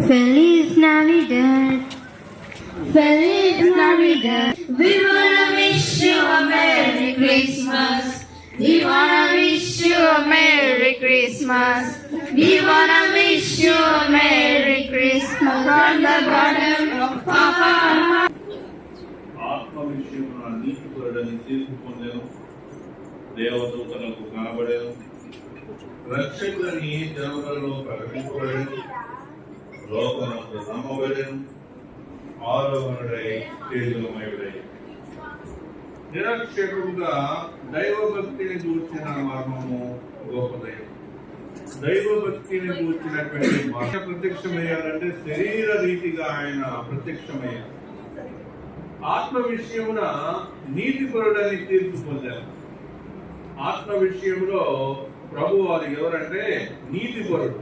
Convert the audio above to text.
Feliz Navidad. Feliz Navidad. We wanna wish you a Merry Christmas. We wanna wish you a Merry Christmas. We wanna wish you a Merry Christmas from the bottom of our heart. ఆత్మ విషయమున నీతిపరుడని తీర్పు పొందెను, దేవదూతలకు కనబడెను, రక్షకులని జనములలో ప్రకటింపబడెను, లోకమునకు నమ్మబడెను, ఆరోహణుడై తేజోమయుడై. నిరక్షకుడుగా దైవభక్తిని గూర్చిన మర్మము గొప్పదయం. దైవభక్తిని గూర్చినటువంటి మాట ప్రత్యక్షమయ్యాలంటే శరీర రీతిగా ఆయన ప్రత్యక్షమయ్యారు. ఆత్మ విషయమున నీతిపరుడని తీర్పు పొందారు. ఆత్మ విషయంలో ప్రభు వారు ఎవరంటే నీతిపరుడు.